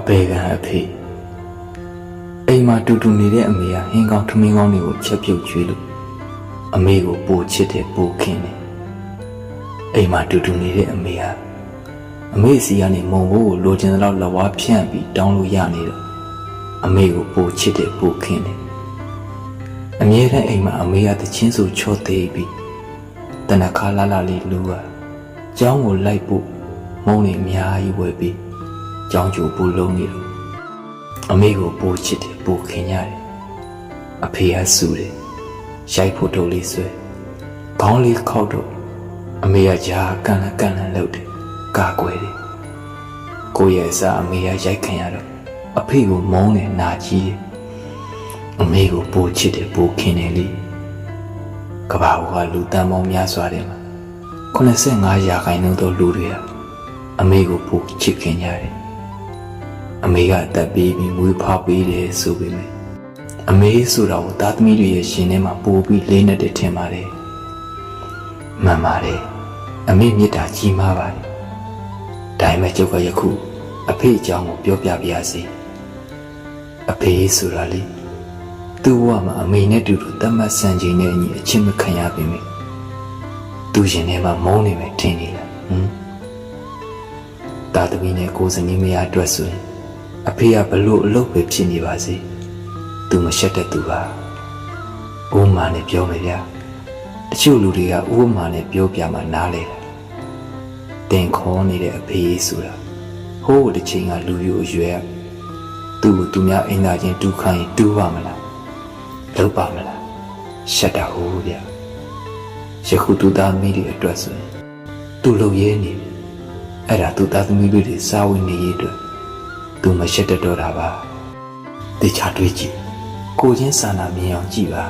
ပေကအဖေအိမ်မှာတူတူနေတဲ့အမေကဟင်းကောင်းထမင်းကောင်းတွေကိုချက်ပြုတ်ကျွေးလို့အမေကိုပိုချစ်တယ်ပိုခင်တယ်အိမ်မှာတူတူနေတဲ့အမေကအမေစီကနေမုံဘိုးကိုလိုချင်တဲ့လောက်လက်ဝါးဖြန့်ပြီးတောင်းလို့ရနေတော့အမေကိုပိုချစ်တယ်ပိုခင်တယ်အမြဲတမ်းအိမ်မှာအမေကတချင်းဆိုချော့သေးပြီးတနခါလာလာလေးလူကကျောင်းကိုလိုက်ဖို့မုံနေအများကြီးဝယ်ပြီးကျောင်းကျိုးပို့လုံးနေလို့အမေကိုပိုချစ်တယ်ပိုခင်ရတယ်အဖေကဆူတယ်ရိုက်ဖို့တုပ်လေးဆွဲခေါင်းလေးခောက်တော့အမေကကြားကန်လန့်လုပ်တယ်ကာကွယ်တယ်ကိုယ့်ရဲ့အစားအမေကရိုက်ခံရတော့အဖေကိုမုန်းတယ်နာကြီးတယ်အမေကိုပိုချစ်တယ်ပိုခင်တယ်လေကဘာကလူတန်ပေါင်းများစွာတယ်မှာ85ရာခိုင်နှုန်းသောလူတွေကအမေကိုပိုချစ်ခင်ကြတယ်အမေကအသက်ပေးပြီးမွေးဖွားပေးတယ်ဆိုပေမဲ့အမေဆိုတာကိုသားသမီးတွေရဲ့ရှင်ထဲမှာပို့ပြီးလေးနဲ့တည်းထင်ပါတယ်မှန်ပါတယ်အမေမြတ်တာကြီးမားပါတယ်ဒါပေမဲ့ကျုပ်ကယခုအဖေအကြောင်းကိုပြောပြပါရစေအဖေဆိုတာလေသူ့ဘဝမှာအမေနဲ့တူတူတတ်မှတ်စံချိန်နဲ့အညီအချင်းမခံရပေမဲ့သူရှင်ထဲမှာမုန်းနေမယ်ထင်နေလားသားသမီးနဲ့ကိုယ်စနေမရအတွက်ဆိုရင်အဖေကဘလို့အလုပ်ပဲဖြစ်နေပါစေသူမရှက်တဲ့သူပါဥမာနဲ့ပြောမယ်ဗျာတချို့လူတွေကဥမာနဲ့ပြောပြမှနားလေတယ်တင်ခေါ်နေတဲ့အဖေဆိုတာဟိုးတစ်ချိန်ကလူယူအရွယ်သူ့ကိုသူများအိမ်သားချင်းတူးခိုင်းတူးပါမလားလုပ်ပါမလားရှက်တာဟုတ်ဗျာယခုသူသားသမီးတွေအတွက်ဆိုရင်သူ့လုပ်ရဲနေတယ်အဲ့ဒါသူသားသမီးတွေစားဝင်နေရတဲ့သူမရှက်တတ်တော့တာပါတေချာတွေးကြည့်ကိုချင်းစာနာမြင်အောင်ကြည့်ပါ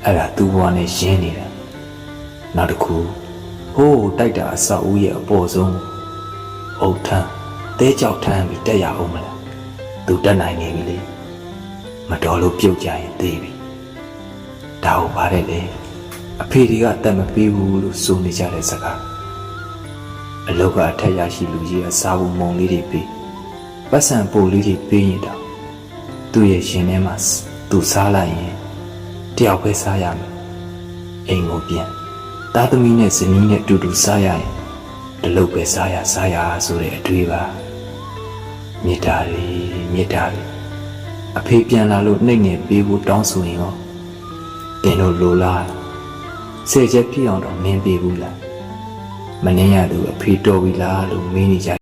အဲ့ဒါသူ့ဘဝနဲ့ရင်းနေတာနောက်တစ်ခုဟိုးတိုက်တာအဆောက်အဦရဲ့အပေါ်ဆုံးအုတ်ထမ်းတဲကြောက်ထမ်းပြီးတက်ရအောင်မလားသူတက်နိုင်နေပြီလေမတော်လို့ပြုတ်ကြရင်သေးပြီဒါဟုတ်ပါတယ်လေအဖေတွေကတတ်မပေးဘူးလို့ဆိုနေကြတဲ့စကားအလောကအထက်ရရှိလူကြီးအစားဖို့မုံလေးတွေပေးပတ်စံပို့လေးတွေပေးရင်တော့သူ့ရဲ့ရှင်ထဲမှာသူစားလိုက်ရင်တယောက်ပဲစားရမယ်အိမ်ကိုပြန်သားသမီးနဲ့ဇနီးနဲ့တူတူစားရရင်တလုပ်ပဲစားရဆိုတဲ့အတွေ့ပါမေတ္တာတွေအဖေပြန်လာလို့နှိမ့်နေပေးဖို့တောင်းဆိုရင်ရောတင်တို့လိုလားဆယ်ချက်ပြည့်အောင်တော့မင်းပေးဘူးလားမနှင်းရသူအဖေတော်ပြီလားလို့မေးနေကြ